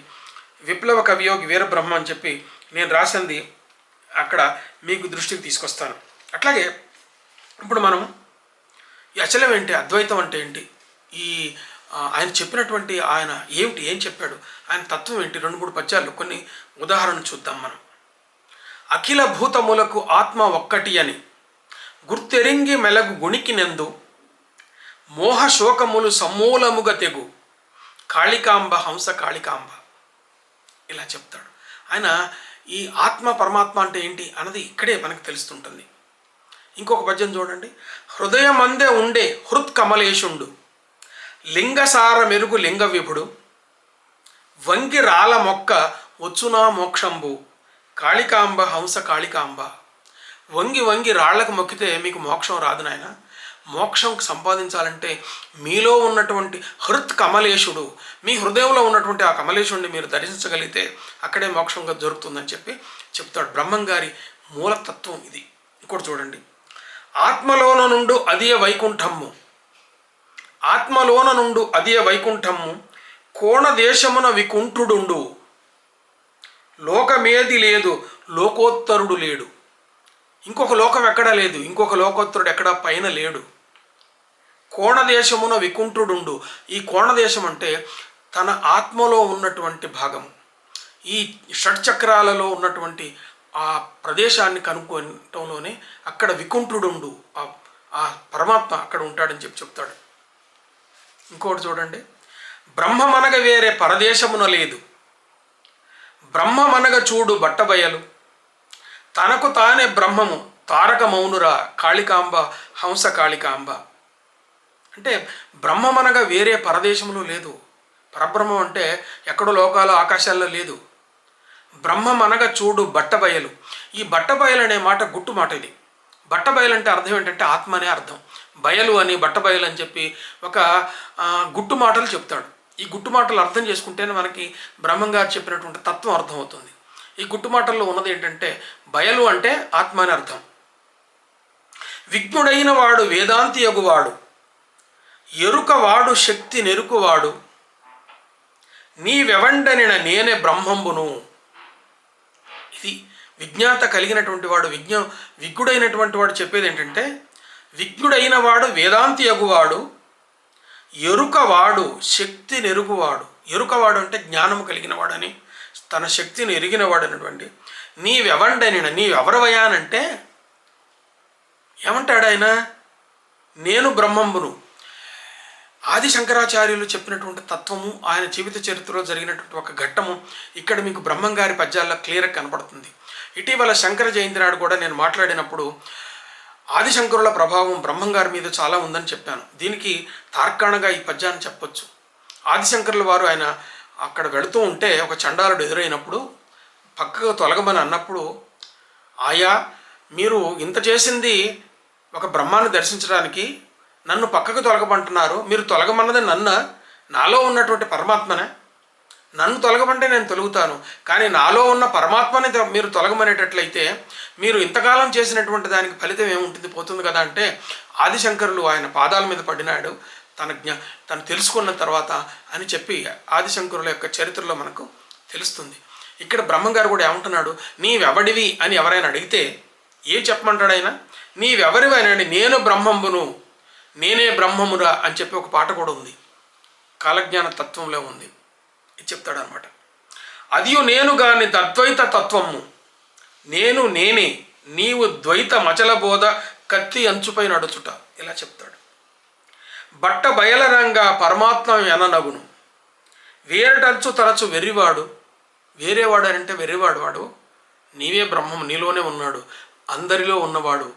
విప్లవ కవియోగి వీరబ్రహ్మ అని చెప్పి నేను రాసింది అక్కడ మీకు దృష్టికి తీసుకొస్తాను. అట్లాగే ఇప్పుడు మనం ఈ అచలం ఏంటి, అద్వైతం అంటే ఏంటి, ఆయన చెప్పినటువంటి ఆయన ఏం చెప్పాడు, ఆయన తత్వం ఏంటి, 2-3 పద్యాలు కొన్ని ఉదాహరణలు చూద్దాం మనం. అఖిల భూతములకు ఆత్మ ఒక్కటి అని గుర్తెరింగి మెలగు గుణికినెందు మోహ శోకములు సమూలముగా తెగు కాళికాంబ హంస కాళికాంబ ఇలా చెప్తాడు. ఆయన ఈ ఆత్మ పరమాత్మ అంటే ఏంటి అన్నది ఇక్కడే మనకు తెలుస్తుంటుంది. ఇంకొక పద్యం చూడండి. హృదయమందే ఉండే హృత్ కమలేశుండు లింగసార మెరుగు లింగ విభుడు వంగి రాల మొక్క వచ్చునా మోక్షంబు కాళికాంబ హంస కాళికాంబ. వంగి వంగి రాళ్లకు మొక్కితే మీకు మోక్షం రాదు నాయన. మోక్షం సంపాదించాలంటే మీలో ఉన్నటువంటి హృత్ కమలేశుడు, మీ హృదయంలో ఉన్నటువంటి ఆ కమలేశుడిని మీరు దర్శించగలిగితే అక్కడే మోక్షంగా దొరుకుతుందని చెప్తాడు. బ్రహ్మం గారి మూలతత్వం ఇది. ఇంకోటి చూడండి, ఆత్మలోన నుండు అదియ వైకుంఠము, ఆత్మలోన నుండు అదియ వైకుంఠము, కోణదేశమున వికుంఠుడుండు, లోకమేది లేదు లోకోత్తరుడు లేడు. ఇంకొక లోకం ఎక్కడా లేదు, ఇంకొక లోకోత్తరుడు ఎక్కడా పైన లేడు. కోణదేశమున వికుంఠుడుండు. ఈ కోణదేశం అంటే తన ఆత్మలో ఉన్నటువంటి భాగం, ఈ షట్చక్రాలలో ఉన్నటువంటి ఆ ప్రదేశాన్ని కనుక్కోవటంలోనే అక్కడ వికుంఠుడుండు, ఆ పరమాత్మ అక్కడ ఉంటాడని చెప్తాడు. ఇంకోటి చూడండి, బ్రహ్మమనగ వేరే పరదేశమున లేదు, బ్రహ్మమనగ చూడు బట్టబయలు, తనకు తానే బ్రహ్మము తారక మౌనురా కాళికాంబ హంస కాళికాంబ. అంటే బ్రహ్మమనగా వేరే పరదేశంలో లేదు. పరబ్రహ్మం అంటే ఎక్కడో లోకాలు ఆకాశాల్లో లేదు. బ్రహ్మమనగా చూడు బట్టబయలు. ఈ బట్టబయలు అనే మాట గుట్టు మాట. ఇది బట్టబయలు అంటే అర్థం ఏంటంటే ఆత్మ అనే అర్థం. బయలు అని బట్టబయలు అని చెప్పి ఒక గుట్టు మాటలు చెప్తాడు. ఈ గుట్టు మాటలు అర్థం చేసుకుంటేనే మనకి బ్రహ్మం గారు చెప్పినటువంటి తత్వం అర్థమవుతుంది. ఈ గుట్టు మాటల్లో ఉన్నది ఏంటంటే బయలు అంటే ఆత్మ అని అర్థం. విజ్ఞుడైన వాడు వేదాంతి యగువాడు, ఎరుకవాడు శక్తి నెరుకువాడు, నీవెవండనిన నేనే బ్రహ్మంబును. ఇది విజ్ఞాత కలిగినటువంటి వాడు, విజ్ఞుడైనటువంటి వాడు చెప్పేది ఏంటంటే, విజ్ఞుడైన వాడు వేదాంతి యగువాడు, ఎరుకవాడు శక్తి నెరుగువాడు. ఎరుకవాడు అంటే జ్ఞానము కలిగిన వాడని, తన శక్తిని ఎరిగినవాడు అన్నటువంటి. నీవెవండనిన, నీవెవరవయానంటే ఏమంటాడు ఆయన, నేను బ్రహ్మంబును. ఆది శంకరాచార్యులు చెప్పినటువంటి తత్వము, ఆయన జీవిత చరిత్రలో జరిగినటువంటి ఒక ఘట్టము ఇక్కడ మీకు బ్రహ్మం గారి పద్యాల్లో క్లియర్గా కనపడుతుంది. ఇటీవల శంకర జయంతి నాడు కూడా నేను మాట్లాడినప్పుడు ఆదిశంకరుల ప్రభావం బ్రహ్మం గారి మీద చాలా ఉందని చెప్పాను. దీనికి తార్కాణగా ఈ పద్యాన్ని చెప్పొచ్చు. ఆదిశంకరుల వారు ఆయన అక్కడ వెళుతూ ఉంటే ఒక చండాలుడు ఎదురైనప్పుడు పక్కకు తొలగమని అన్నప్పుడు, ఆయా మీరు ఇంత చేసింది ఒక బ్రహ్మాన్ని దర్శించడానికి, నన్ను పక్కకు తొలగమంటున్నారు, మీరు తొలగమన్నది నాలో ఉన్నటువంటి పరమాత్మనే. నన్ను తొలగమంటే నేను తొలుగుతాను, కానీ నాలో ఉన్న పరమాత్మని మీరు తొలగమనేటట్లయితే మీరు ఇంతకాలం చేసినటువంటి దానికి ఫలితం ఏముంటుంది, పోతుంది కదా అంటే, ఆదిశంకరులు ఆయన పాదాల మీద పడినాడు తను తెలుసుకున్న తర్వాత అని చెప్పి ఆదిశంకరుల యొక్క చరిత్రలో మనకు తెలుస్తుంది. ఇక్కడ బ్రహ్మంగారు కూడా ఏమంటున్నాడు, నీవెవడివి అని ఎవరైనా అడిగితే ఏం చెప్పమంటాడు ఆయన, నీవెవరివి అని, నేను బ్రహ్మంబును, నేనే బ్రహ్మమురా అని చెప్పి ఒక పాట కూడా ఉంది, కాలజ్ఞాన తత్వంలో ఉంది. ఇది చెప్తాడనమాట. అదియు నేను గాని అద్వైత తత్వము, నేను నేనే నీవు ద్వైత మచల బోధ కత్తి అంచుపై నడుచుట, ఇలా చెప్తాడు. బట్ట బయలరంగా పరమాత్మ ఎననగును, వేరటంచు తరచు వెర్రివాడు. వేరేవాడు అంటే వెర్రివాడు వాడు, నీవే బ్రహ్మం, నీలోనే ఉన్నాడు, అందరిలో ఉన్నవాడు,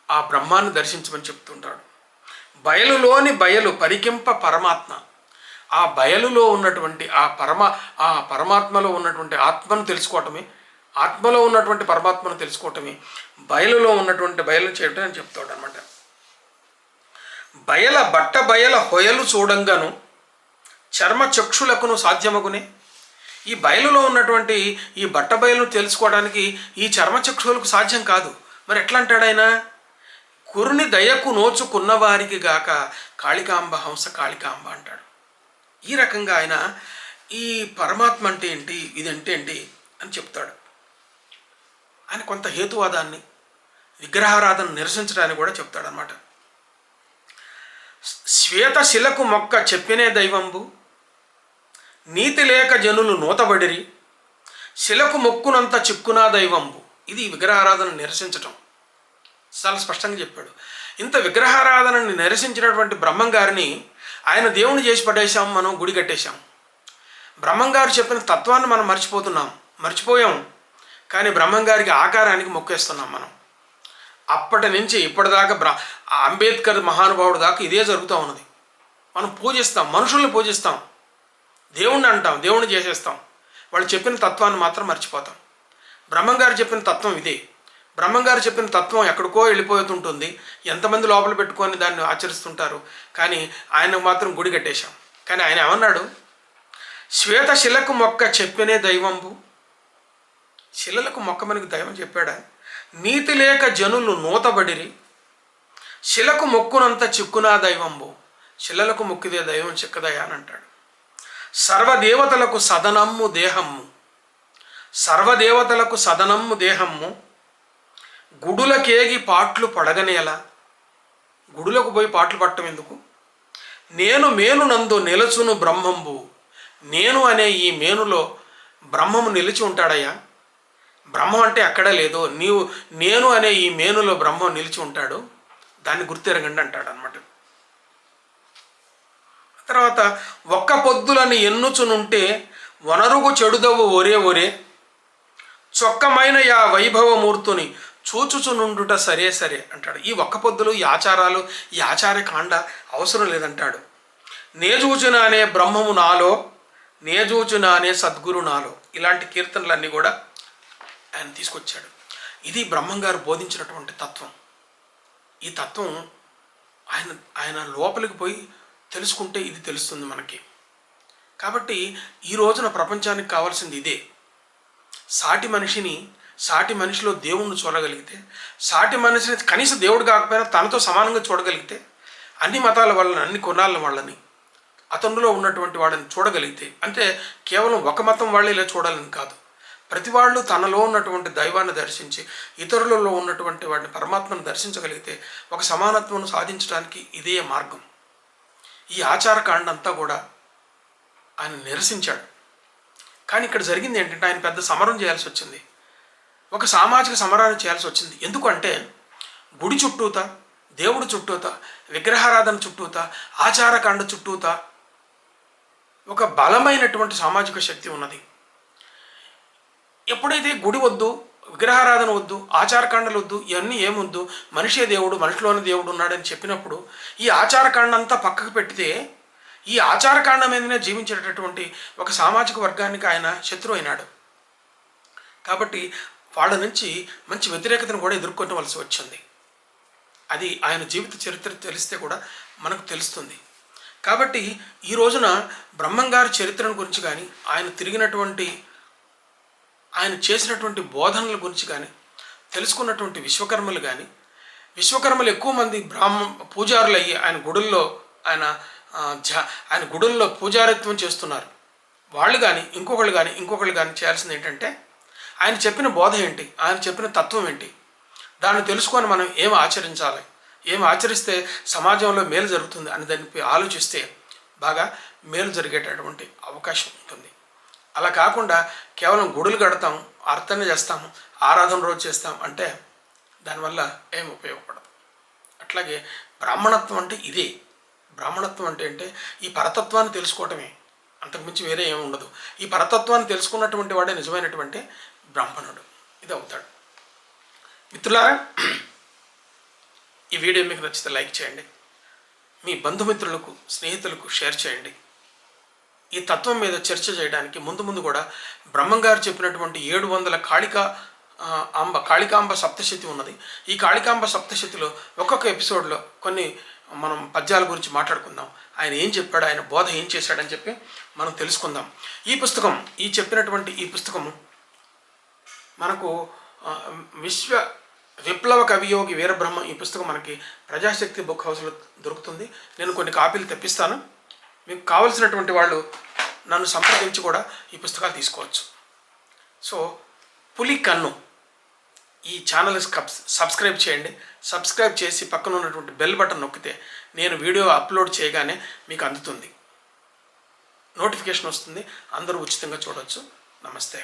ఆ బ్రహ్మాన్ని దర్శించమని చెప్తుంటాడు. బయలులోని బయలు పరికింప పరమాత్మ. ఆ బయలులో ఉన్నటువంటి ఆ పరమాత్మలో ఉన్నటువంటి ఆత్మను తెలుసుకోవటమే, ఆత్మలో ఉన్నటువంటి పరమాత్మను తెలుసుకోవటమే బయలులో ఉన్నటువంటి బయలు చేయటం అని చెప్తాడు అనమాట. బయల బట్ట బయల హొయలు చూడంగాను చర్మ చక్షులకును సాధ్యమగునే. ఈ బయలులో ఉన్నటువంటి ఈ బట్ట బయలును తెలుసుకోవడానికి ఈ చర్మచక్షులకు సాధ్యం కాదు. మరి ఎట్లా అంటాడు ఆయన, కురుని దయకు నోచుకున్న వారికి గాక కాళికాంబ హంస కాళికాంబ అంటాడు. ఈ రకంగా ఆయన ఈ పరమాత్మ అంటే ఏంటి, ఇదంటే ఏంటి అని చెప్తాడు. ఆయన కొంత హేతువాదాన్ని, విగ్రహారాధన నిరసించడానికి కూడా చెప్తాడనమాట. శ్వేత శిలకు మొక్క చెప్పినే దైవంబు, నీతి లేక జనులు నూతబడిరి, శిలకు మొక్కునంత చిక్కునా దైవంబు. ఇది విగ్రహారాధన నిరసించటం. చాలా స్పష్టంగా చెప్పాడు. ఇంత విగ్రహారాధనని నిరసించినటువంటి బ్రహ్మం గారిని ఆయన దేవుని చేసి పడేశాం, మనం గుడి కట్టేశాం. బ్రహ్మం గారు చెప్పిన తత్వాన్ని మనం మర్చిపోయాం. కానీ బ్రహ్మం గారికి ఆకారానికి మొక్కేస్తున్నాం మనం. అప్పటి నుంచి ఇప్పటిదాకా అంబేద్కర్ మహానుభావుడు దాకా ఇదే జరుగుతూ ఉన్నది. మనం పూజిస్తాం, మనుషుల్ని పూజిస్తాం, దేవుణ్ణి అంటాం, దేవుణ్ణి చేసేస్తాం. వాళ్ళు చెప్పిన తత్వాన్ని మాత్రం మర్చిపోతాం. బ్రహ్మం గారు చెప్పిన తత్వం ఇదే. బ్రహ్మంగారు చెప్పిన తత్వం ఎక్కడికో వెళ్ళిపోతుంటుంది, ఎంతమంది లోపల పెట్టుకొని దాన్ని ఆచరిస్తుంటారు, కానీ ఆయనకు మాత్రం గుడి కట్టేశాం. కానీ ఆయన ఏమన్నాడు? శ్వేత శిలకు మొక్క చెప్పినే దైవంబు. శిలలకు మొక్క మనకు దైవం చెప్పాడా? నీతి లేక జనులు నూతబడిరి, శిలకు మొక్కునంత చిక్కునా దైవంబు. శిలలకు మొక్కిదే దైవం చిక్కదయా అని అంటాడు. సర్వదేవతలకు సదనమ్ము దేహమ్ము, సర్వదేవతలకు సదనమ్ము దేహమ్ము, గుడులకేగి పాట్లు పడగనేలా. గుడులకు పోయి పాటలు పట్టడం ఎందుకు? నేను మేను నందు నిలచును బ్రహ్మంబు. నేను అనే ఈ మేనులో బ్రహ్మము నిలిచి ఉంటాడయ్యా. బ్రహ్మం అంటే అక్కడ లేదు, నేను అనే ఈ మేనులో బ్రహ్మం నిలిచి ఉంటాడు, దాన్ని గుర్తెరగండి అంటాడు అనమాట. తర్వాత ఒక్క పొద్దులని ఎన్నుచునుంటే వనరుగు చెడుదవు ఒరే ఒరే, చొక్కమైన యా వైభవమూర్తుని చూచుచునుండుట సరే సరే అంటాడు. ఈ ఒక్క పొద్దులు, ఈ ఆచారాలు, ఈ ఆచారకాండ అవసరం లేదంటాడు. నేజూచున అనే బ్రహ్మము నాలో, నేజూచున అనే సద్గురు నాలో. ఇలాంటి కీర్తనలన్నీ కూడా ఆయన తీసుకొచ్చాడు. ఇది బ్రహ్మంగారు బోధించినటువంటి తత్వం. ఈ తత్వం ఆయన లోపలికి పోయి తెలుసుకుంటే ఇది తెలుస్తుంది మనకి. కాబట్టి ఈ రోజున ప్రపంచానికి కావాల్సింది ఇదే. సాటి మనిషిలో దేవుణ్ణి చూడగలిగితే, సాటి మనిషిని కనీసం దేవుడు కాకపోయినా తనతో సమానంగా చూడగలిగితే, అన్ని మతాల వాళ్ళని, అన్ని కులాల వాళ్ళని, అతనిలో ఉన్నటువంటి వాడిని చూడగలిగితే, అంటే కేవలం ఒక మతం వాళ్ళే ఇలా చూడాలని కాదు, ప్రతి వాళ్ళు తనలో ఉన్నటువంటి దైవాన్ని దర్శించి ఇతరులలో ఉన్నటువంటి వాడిని, పరమాత్మను దర్శించగలిగితే ఒక సమానత్వం సాధించడానికి ఇదే మార్గం. ఈ ఆచారకాండ అంతా కూడా ఆయన నిరసించాడు. కానీ ఇక్కడ జరిగింది ఏంటంటే ఆయన పెద్ద సమరం చేయాల్సి వచ్చింది, ఒక సామాజిక సమరాన్ని చేయాల్సి వచ్చింది. ఎందుకంటే గుడి చుట్టూత, దేవుడు చుట్టూత, విగ్రహారాధన చుట్టూత, ఆచారకాండ చుట్టూత ఒక బలమైనటువంటి సామాజిక శక్తి ఉన్నది. ఎప్పుడైతే గుడి వద్దు, విగ్రహారాధన వద్దు, ఆచారకాండలు వద్దు, ఇవన్నీ ఏమొద్దు, మనిషే దేవుడు, మనిషిలోనే దేవుడు ఉన్నాడని చెప్పినప్పుడు ఈ ఆచారకాండ అంతా పక్కకు పెడితే ఈ ఆచారకాండ మీదనే జీవించేటటువంటి ఒక సామాజిక వర్గానికి ఆయన శత్రువు అయినాడు. కాబట్టి వాళ్ళ నుంచి మంచి వ్యతిరేకతను కూడా ఎదుర్కొనవలసి వచ్చింది. అది ఆయన జీవిత చరిత్ర తెలిస్తే కూడా మనకు తెలుస్తుంది. కాబట్టి ఈ రోజున బ్రహ్మంగారి చరిత్రను గురించి కానీ, ఆయన చేసినటువంటి బోధనల గురించి కానీ తెలుసుకున్నటువంటి విశ్వకర్మలు ఎక్కువ మంది పూజారులు అయ్యి ఆయన గుడుల్లో పూజారిత్వం చేస్తున్నారు. వాళ్ళు కానీ ఇంకొకళ్ళు కానీ చేయాల్సింది ఏంటంటే ఆయన చెప్పిన బోధ ఏంటి, ఆయన చెప్పిన తత్వం ఏంటి, దాన్ని తెలుసుకొని మనం ఏం ఆచరించాలి, ఏం ఆచరిస్తే సమాజంలో మేలు జరుగుతుంది అని దానిపై ఆలోచిస్తే బాగా మేలు జరిగేటటువంటి అవకాశం ఉంటుంది. అలా కాకుండా కేవలం గుడులు కడతాం, అర్చన చేస్తాము, ఆరాధన రోజు చేస్తాం అంటే దానివల్ల ఏం ఉపయోగపడదు. అట్లాగే బ్రాహ్మణత్వం అంటే ఇదే. బ్రాహ్మణత్వం అంటే ఈ పరతత్వాన్ని తెలుసుకోవటమే, అంతకుమించి వేరే ఏమి ఉండదు. ఈ పరతత్వాన్ని తెలుసుకున్నటువంటి వాడే నిజమైనటువంటి బ్రాహ్మణుడు. ఇది అవుతాడు. మిత్రులారా, ఈ వీడియో మీకు నచ్చితే లైక్ చేయండి, మీ బంధుమిత్రులకు, స్నేహితులకు షేర్ చేయండి. ఈ తత్వం మీద చర్చ చేయడానికి ముందు కూడా బ్రహ్మంగారు చెప్పినటువంటి 700 కాళికాంబ సప్తశతి ఉన్నది. ఈ కాళికాంబ సప్తశతిలో ఒక్కొక్క ఎపిసోడ్లో కొన్ని మనం పద్యాల గురించి మాట్లాడుకుందాం. ఆయన ఏం చెప్పాడు, ఆయన బోధ ఏం చేశాడని చెప్పి మనం తెలుసుకుందాం. ఈ పుస్తకము మనకు విప్లవ కవియోగి వీరబ్రహ్మ, ఈ పుస్తకం మనకి ప్రజాశక్తి బుక్ హౌస్లో దొరుకుతుంది. నేను కొన్ని కాపీలు తెప్పిస్తాను. మీకు కావలసినటువంటి వాళ్ళు నన్ను సంప్రదించి కూడా ఈ పుస్తకాలు తీసుకోవచ్చు. సో పులి కన్ను ఈ ఛానల్ సబ్స్క్రైబ్ చేయండి. సబ్స్క్రైబ్ చేసి పక్కన ఉన్నటువంటి బెల్ బటన్ నొక్కితే నేను వీడియో అప్లోడ్ చేయగానే మీకు అందుతుంది, నోటిఫికేషన్ వస్తుంది. అందరూ ఉచితంగా చూడవచ్చు. నమస్తే.